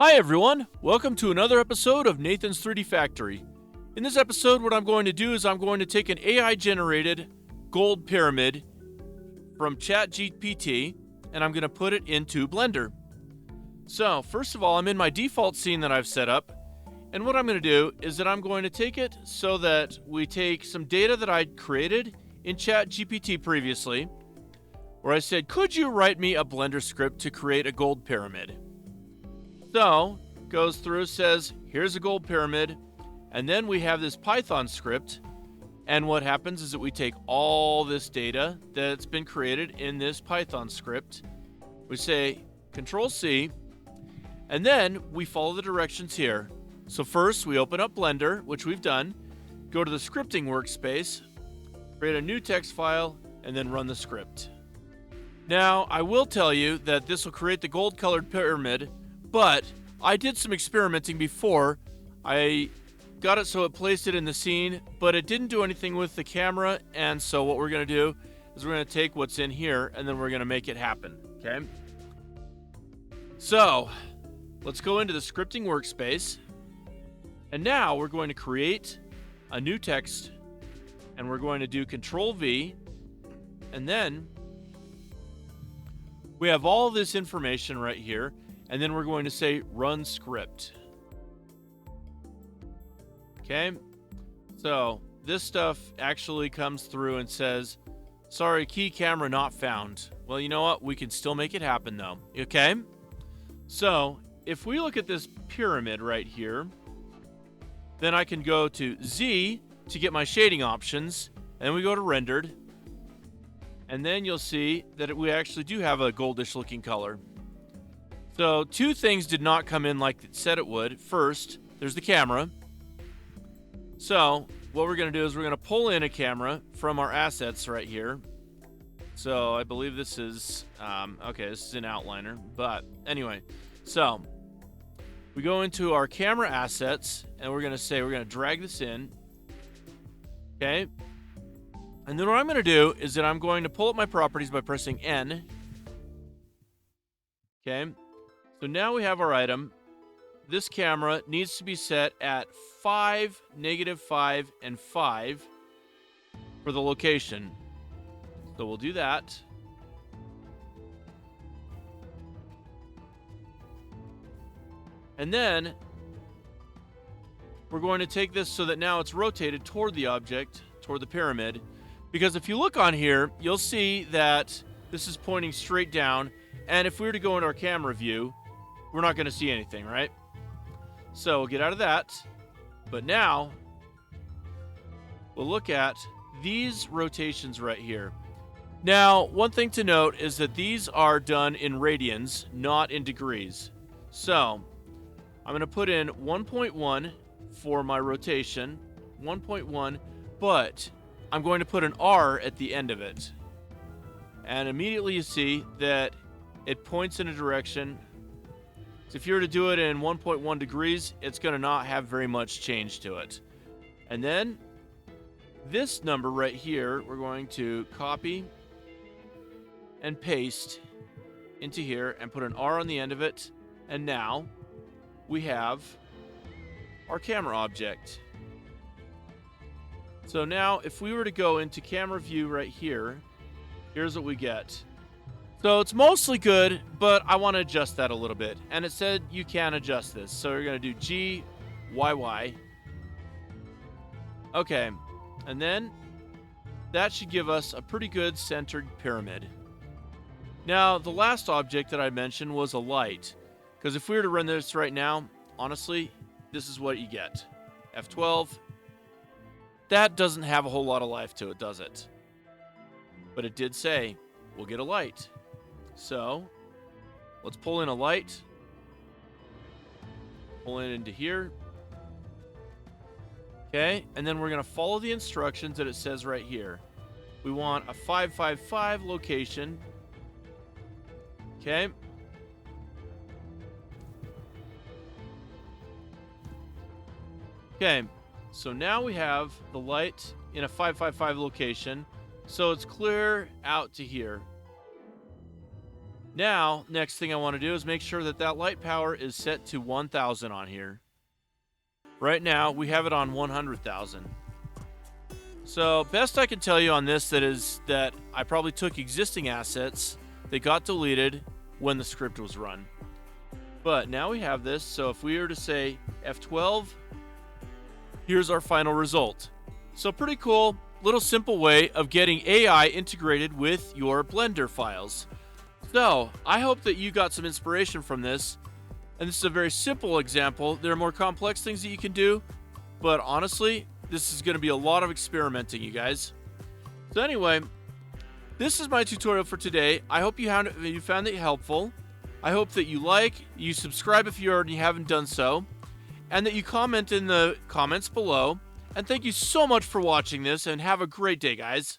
Hi everyone, welcome to another episode of Nathan's 3D Factory. In this episode, what I'm going to do is I'm going to take an AI-generated gold pyramid from ChatGPT and I'm going to put it into Blender. So, first of all, I'm in my default scene that I've set up, and what I'm going to do is that I'm going to take it so that we take some data that I'd created in ChatGPT previously, where I said, could you write me a Blender script to create a gold pyramid? So, goes through, says, here's a gold pyramid, and then we have this Python script, and what happens is that we take all this data that's been created in this Python script, we say Control-C, and then we follow the directions here. So first, we open up Blender, which we've done, go to the scripting workspace, create a new text file, and then run the script. Now, I will tell you that this will create the gold-colored pyramid, but I did some experimenting before. I got it so it placed it in the scene, but it didn't do anything with the camera, and so what we're going to do is we're going to take what's in here, and then we're going to make it happen, okay? So, let's go into the scripting workspace, and now we're going to create a new text, and we're going to do Control-V, and then we have all this information right here, and then we're going to say run script. Okay, so this stuff actually comes through and says, sorry, key camera not found. Well, you know what? We can still make it happen though. Okay, so if we look at this pyramid right here, then I can go to Z to get my shading options, and we go to rendered, and then you'll see that we actually do have a goldish looking color. So two things did not come in like it said it would. First, there's the camera. So what we're going to do is we're going to pull in a camera from our assets right here. So I believe this is, okay, this is an outliner. But anyway, so we go into our camera assets, and we're going to say we're going to drag this in. Okay. And then what I'm going to do is that I'm going to pull up my properties by pressing N. Okay. So now we have our item. This camera needs to be set at 5, -5, and 5 for the location. So we'll do that. And then we're going to take this so that now it's rotated toward the object, toward the pyramid. Because if you look on here, you'll see that this is pointing straight down. And if we were to go into our camera view, we're not going to see anything, right? So we'll get out of that. But now, we'll look at these rotations right here. Now, one thing to note is that these are done in radians, not in degrees. So, I'm going to put in 1.1 for my rotation, 1.1, but I'm going to put an R at the end of it. And immediately you see that it points in a direction. So if you were to do it in 1.1 degrees, it's going to not have very much change to it. And then this number right here, we're going to copy and paste into here and put an R on the end of it. And now we have our camera object. So now if we were to go into camera view right here, here's what we get. So it's mostly good, but I want to adjust that a little bit. And it said you can adjust this. So you're going to do G, Y, Y. Okay. And then that should give us a pretty good centered pyramid. Now, the last object that I mentioned was a light. Because if we were to run this right now, honestly, this is what you get. F12. That doesn't have a whole lot of life to it, does it? But it did say, we'll get a light. So, let's pull in a light. Pull it into here. Okay, and then we're going to follow the instructions that it says right here. We want a 555 location. Okay. Okay, so now we have the light in a 555 location. So it's clear out to here. Now, next thing I want to do is make sure that that light power is set to 1000 on here. Right now, we have it on 100,000. So, best I can tell you on this is that I probably took existing assets that got deleted when the script was run. But now we have this, so if we were to say F12, here's our final result. So pretty cool, little simple way of getting AI integrated with your Blender files. So, I hope that you got some inspiration from this, and this is a very simple example. There are more complex things that you can do, but honestly, this is going to be a lot of experimenting, you guys. So anyway, this is my tutorial for today. I hope you found it helpful. I hope that you subscribe if you already haven't done so, and that you comment in the comments below. And thank you so much for watching this, and have a great day, guys.